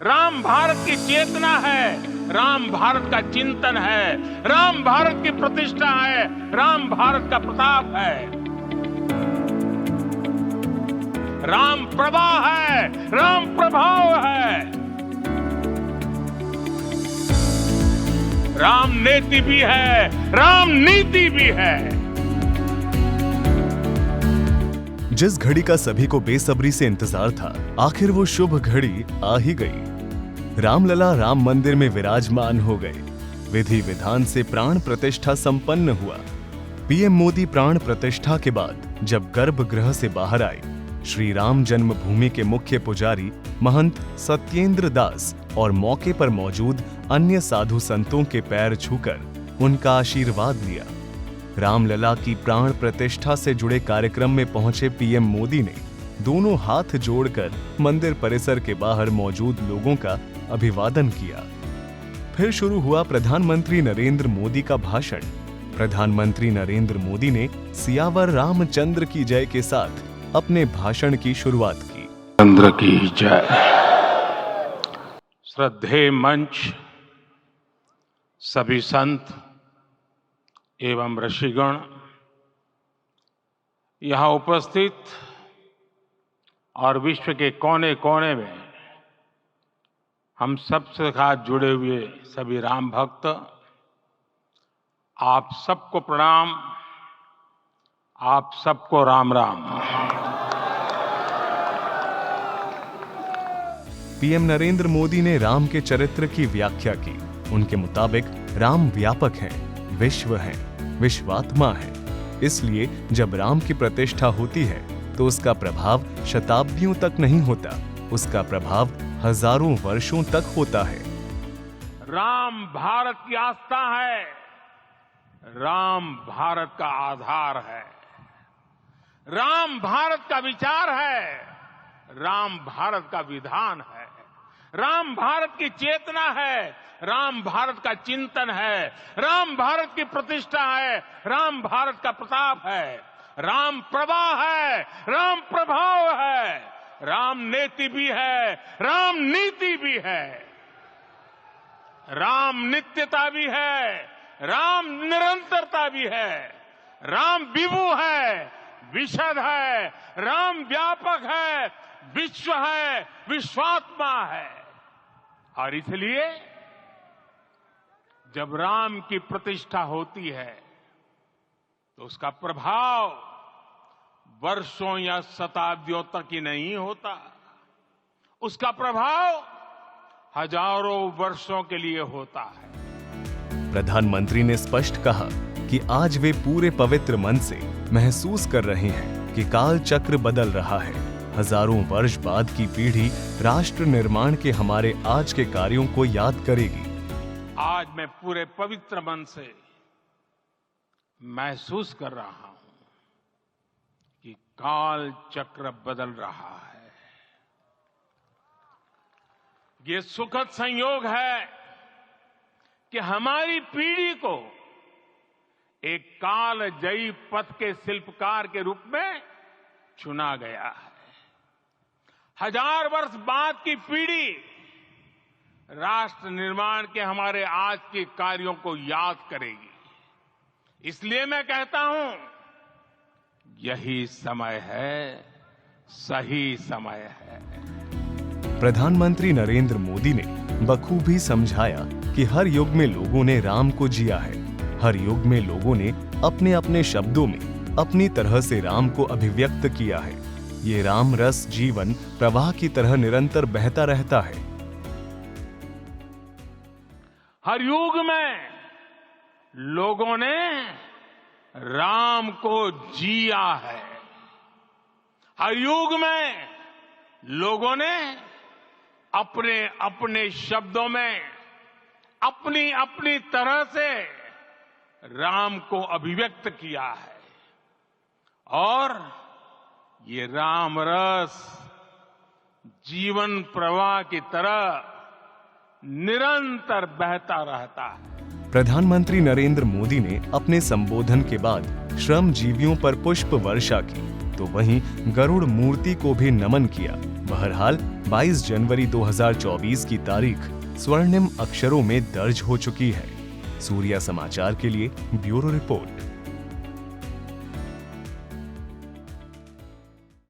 राम भारत की चेतना है, राम भारत का चिंतन है, राम भारत की प्रतिष्ठा है, राम भारत का प्रताप है। राम प्रवाह है, राम प्रभाव है। राम नेति भी है, राम नीति भी है। जिस घड़ी का सभी को बेसब्री से इंतजार था, आखिर वो शुभ घड़ी आ ही गई। रामलला राम मंदिर में विराजमान हो गए। विधि विधान से प्राण प्रतिष्ठा संपन्न हुआ। पीएम मोदी प्राण प्रतिष्ठा के बाद जब गर्भगृह से बाहर आए, श्री राम जन्मभूमि के मुख्य पुजारी महंत सत्येंद्र दास और मौके पर मौजूद अन्य साधु संतों के पैर छूकर उनका आशीर्वाद लिया। रामलला की प्राण प्रतिष्ठा से जुड़े कार्यक्रम में पहुंचे पीएम मोदी ने दोनों हाथ जोड़कर मंदिर परिसर के बाहर मौजूद लोगों का अभिवादन किया। फिर शुरू हुआ प्रधानमंत्री नरेंद्र मोदी का भाषण। प्रधानमंत्री नरेंद्र मोदी ने सियावर रामचंद्र की जय के साथ अपने भाषण की शुरुआत की। चंद्र की जय। श्रद्धेय मंच, सभी संत एवं ऋषिगण, यहाँ उपस्थित और विश्व के कोने कोने में हम सबसे साथ जुड़े हुए सभी राम भक्त, आप सबको प्रणाम, आप सबको राम राम। पीएम नरेंद्र मोदी ने राम के चरित्र की व्याख्या की। उनके मुताबिक राम व्यापक हैं, विश्व हैं, विश्वात्मा है। इसलिए जब राम की प्रतिष्ठा होती है तो उसका प्रभाव शताब्दियों तक नहीं होता, उसका प्रभाव हजारों वर्षों तक होता है। राम भारत की आस्था है, राम भारत का आधार है, राम भारत का विचार है, राम भारत का विधान है, राम भारत की चेतना है, राम भारत का चिंतन है, राम भारत की प्रतिष्ठा है, राम भारत का प्रताप है, राम प्रवाह है, राम प्रभाव है, राम नेति भी है, राम नीति भी है, राम नित्यता भी है, राम निरंतरता भी है, राम विभु है, विशद है, राम व्यापक है, विश्व है, विश्वात्मा है। और इसलिए जब राम की प्रतिष्ठा होती है तो उसका प्रभाव वर्षों या शताब्दियों तक ही नहीं होता, उसका प्रभाव हजारों वर्षों के लिए होता है। प्रधानमंत्री ने स्पष्ट कहा कि आज वे पूरे पवित्र मन से महसूस कर रहे हैं कि काल चक्र बदल रहा है। हजारों वर्ष बाद की पीढ़ी राष्ट्र निर्माण के हमारे आज के कार्यों को याद करेगी। आज मैं पूरे पवित्र मन से महसूस कर रहा हूं कि काल चक्र बदल रहा है। ये सुखद संयोग है कि हमारी पीढ़ी को एक कालजयी पथ के शिल्पकार के रूप में चुना गया है। हजार वर्ष बाद की पीढ़ी राष्ट्र निर्माण के हमारे आज के कार्यों को याद करेगी। इसलिए मैं कहता हूं, यही समय है, सही समय है। प्रधानमंत्री नरेंद्र मोदी ने बखूबी समझाया कि हर युग में लोगों ने राम को जिया है। हर युग में लोगों ने अपने अपने शब्दों में अपनी तरह से राम को अभिव्यक्त किया है। ये राम रस जीवन प्रवाह की तरह निरंतर बहता रहता है। हर युग में लोगों ने राम को जिया है। हर युग में लोगों ने अपने अपने शब्दों में अपनी अपनी तरह से राम को अभिव्यक्त किया है। और ये राम रस जीवन प्रवाह की तरह निरंतर बहता रहता है। प्रधानमंत्री नरेंद्र मोदी ने अपने संबोधन के बाद श्रम जीवियों पर पुष्प वर्षा की, तो वहीं गरुड़ मूर्ति को भी नमन किया। बहरहाल 22 जनवरी 2024 की तारीख स्वर्णिम अक्षरों में दर्ज हो चुकी है। सूर्या समाचार के लिए ब्यूरो रिपोर्ट।